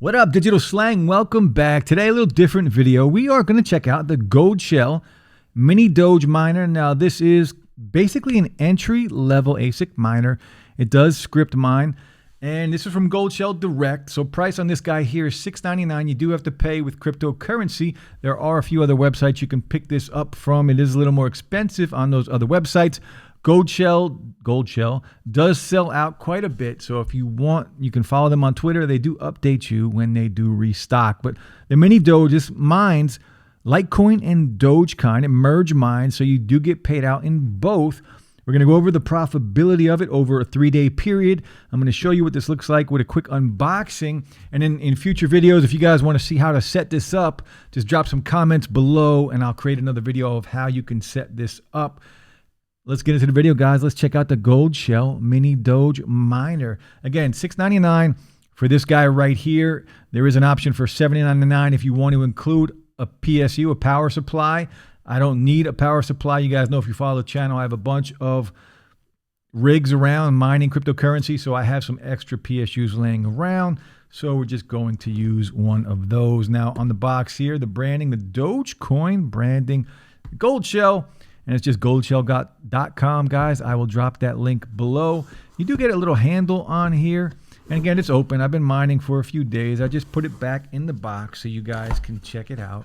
What up, Digital Slang? Welcome back. Today, a little different video. We are going to check out the Goldshell mini Doge miner. Now, this is basically an entry-level ASIC miner. It does script mine, and this is from Goldshell Direct. So price on this guy here is $6.99. You do have to pay with cryptocurrency. There are a few other websites you can pick this up from. It is a little more expensive on those other websites. Goldshell does sell out quite a bit. So if you want, you can follow them on Twitter. They do update you when they do restock. But the mini Doges mines Litecoin and Dogecoin. It merge mines, so you do get paid out in both. We're going to go over the profitability of it over a 3-day period. I'm going to show you what this looks like with a quick unboxing. And then in future videos, if you guys want to see how to set this up, just drop some comments below and I'll create another video of how you can set this up. Let's get into the video, guys. Let's check out the Goldshell mini Doge miner. Again, $6.99 for this guy right here. There is an option for $7.99 if you want to include a PSU, a power supply. I don't need a power supply. You guys know if you follow the channel, I have a bunch of rigs around mining cryptocurrency, so I have some extra PSUs laying around. So we're just going to use one of those. Now on the box here, the branding, the Dogecoin branding, Goldshell. And it's just goldshell.com, guys. I will drop that link below. You do get a little handle on here. And again, it's open. I've been mining for a few days. I just put it back in the box so you guys can check it out.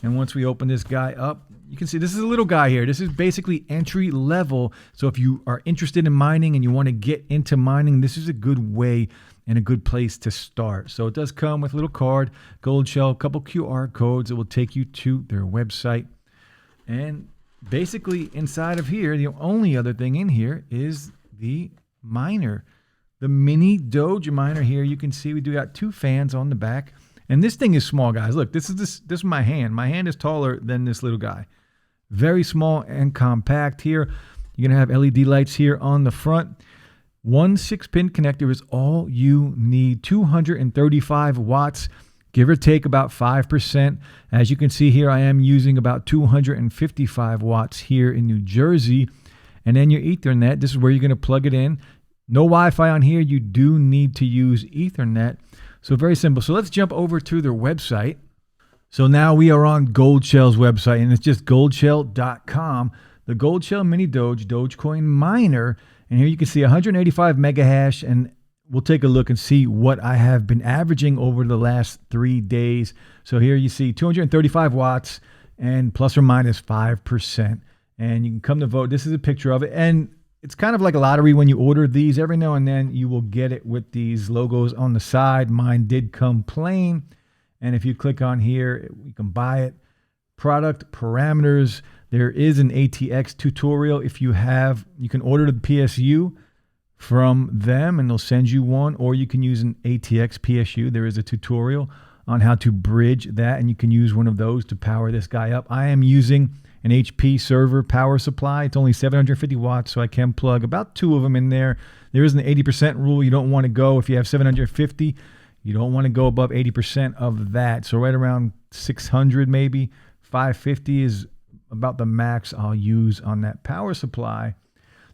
And once we open this guy up, you can see this is a little guy here. This is basically entry level. So if you are interested in mining and you want to get into mining, this is a good way and a good place to start. So it does come with a little card, Goldshell, a couple QR codes that will take you to their website. And basically inside of here, the only other thing in here is the miner, the mini Doge miner here. You can see we do got 2 fans on the back, and this thing is small, guys. Look, this is my hand. My hand is taller than this little guy. Very small and compact here. You're gonna have LED lights here on the front. One 6-pin connector is all you need. 235 watts. Give or take about 5%. As you can see here, I am using about 255 watts here in New Jersey. And then your Ethernet, this is where you're going to plug it in. No Wi-Fi on here. You do need to use Ethernet. So very simple. So let's jump over to their website. So now we are on Goldshell's website, and it's just goldshell.com. The Goldshell mini Dogecoin miner. And here you can see 185 mega hash, and we'll take a look and see what I have been averaging over the last 3 days. So here you see 235 watts and plus or minus 5%. And you can come to vote. This is a picture of it. And it's kind of like a lottery when you order these. Every now and then you will get it with these logos on the side. Mine did come plain. And if you click on here, you can buy it. Product parameters. There is an ATX tutorial. If you have, you can order the PSU from them and they'll send you one, or you can use an ATX PSU. There is a tutorial on how to bridge that, and you can use one of those to power this guy up. I am using an HP server power supply. It's only 750 watts, so I can plug about 2 of them in there. There is an 80% rule. You don't want to go, if you have 750, you don't want to go above 80% of that. So right around 600 maybe, 550 is about the max I'll use on that power supply.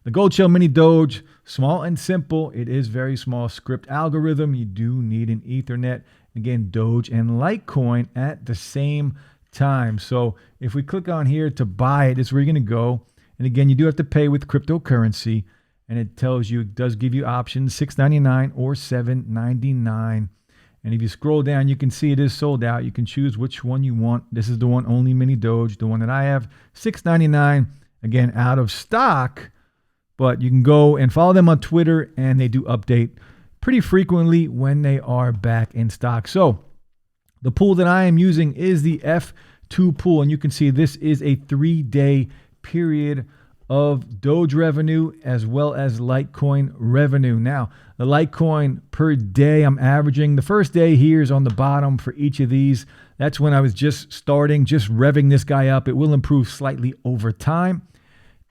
The Goldshell mini Doge, small and simple. It is very small. Script algorithm. You do need an Ethernet. Again, Doge and LiteCoin at the same time. So if we click on here to buy it, it's where you're going to go. And again, you do have to pay with cryptocurrency. And it tells you, it does give you options, $6.99 or $7.99. And if you scroll down, you can see it is sold out. You can choose which one you want. This is the one only mini Doge, the one that I have, $6.99. Again, out of stock. But you can go and follow them on Twitter, and they do update pretty frequently when they are back in stock. So the pool that I am using is the F2 pool, and you can see this is a 3-day period of Doge revenue as well as Litecoin revenue. Now, the Litecoin per day, I'm averaging. The first day here is on the bottom for each of these. That's when I was just starting, just revving this guy up. It will improve slightly over time.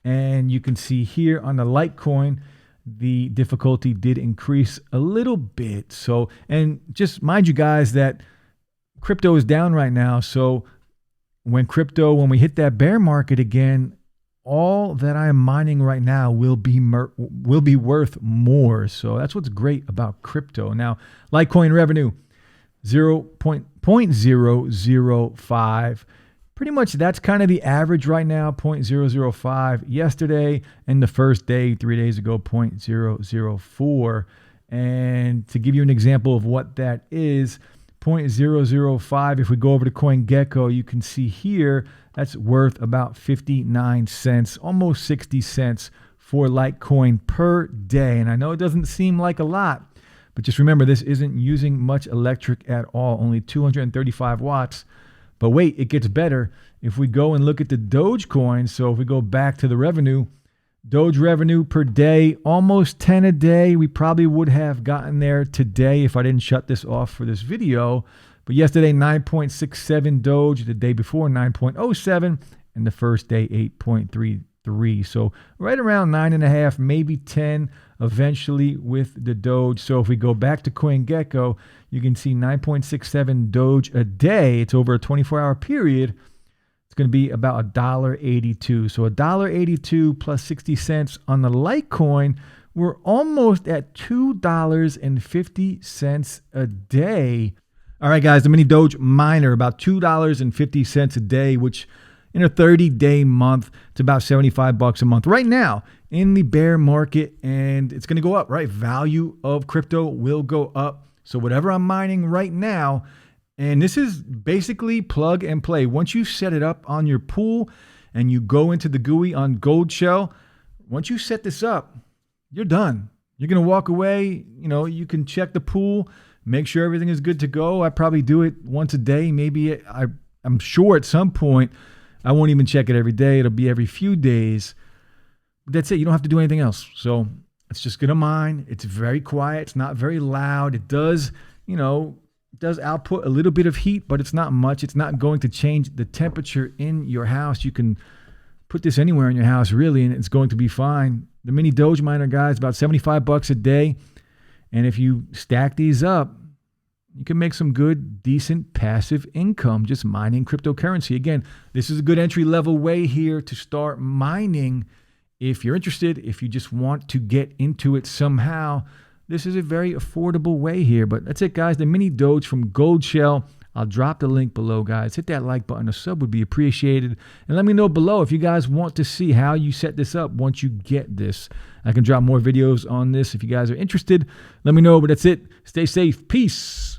And you can see here on the Litecoin, the difficulty did increase a little bit. So, and just mind you guys that crypto is down right now. So when we hit that bear market again, all that I am mining right now will be worth more. So that's what's great about crypto. Now, Litecoin revenue. 0.005. Pretty much that's kind of the average right now, 0.005 yesterday, and the first day, 3 days ago, 0.004. And to give you an example of what that is, 0.005, if we go over to CoinGecko, you can see here, that's worth about 59 cents, almost 60 cents for Litecoin per day. And I know it doesn't seem like a lot, but just remember, this isn't using much electric at all, only 235 watts. But wait, it gets better. If we go and look at the Dogecoin, so if we go back to the revenue, Doge revenue per day, almost 10 a day. We probably would have gotten there today if I didn't shut this off for this video. But yesterday, 9.67 Doge, the day before 9.07, and the first day 8.33. So right around 9.5, maybe 10 eventually with the Doge. So if we go back to CoinGecko, you can see 9.67 Doge a day. It's over a 24-hour period. It's going to be about $1.82. So $1.82 plus 60 cents on the Litecoin. We're almost at $2.50 a day. All right, guys, the mini Doge miner, about $2.50 a day, which in a 30-day month, it's about $75 a month right now in the bear market, and it's going to go up, right? Value of crypto will go up. So whatever I'm mining right now, and this is basically plug and play. Once you set it up on your pool and you go into the GUI on Goldshell, once you set this up, you're done. You're going to walk away. You know, you can check the pool, make sure everything is good to go. I probably do it once a day. Maybe I'm sure at some point I won't even check it every day. It'll be every few days. That's it. You don't have to do anything else. So it's just going to mine. It's very quiet. It's not very loud. It does, does output a little bit of heat, but it's not much. It's not going to change the temperature in your house. You can put this anywhere in your house, really, and it's going to be fine. The mini Doge miner, guys, about $75 a day. And if you stack these up, you can make some good, decent passive income just mining cryptocurrency. Again, this is a good entry-level way here to start mining. If you're interested, if you just want to get into it somehow, this is a very affordable way here. But that's it, guys. The mini Doge from Goldshell. I'll drop the link below, guys. Hit that like button. A sub would be appreciated. And let me know below if you guys want to see how you set this up once you get this. I can drop more videos on this if you guys are interested. Let me know. But that's it. Stay safe. Peace.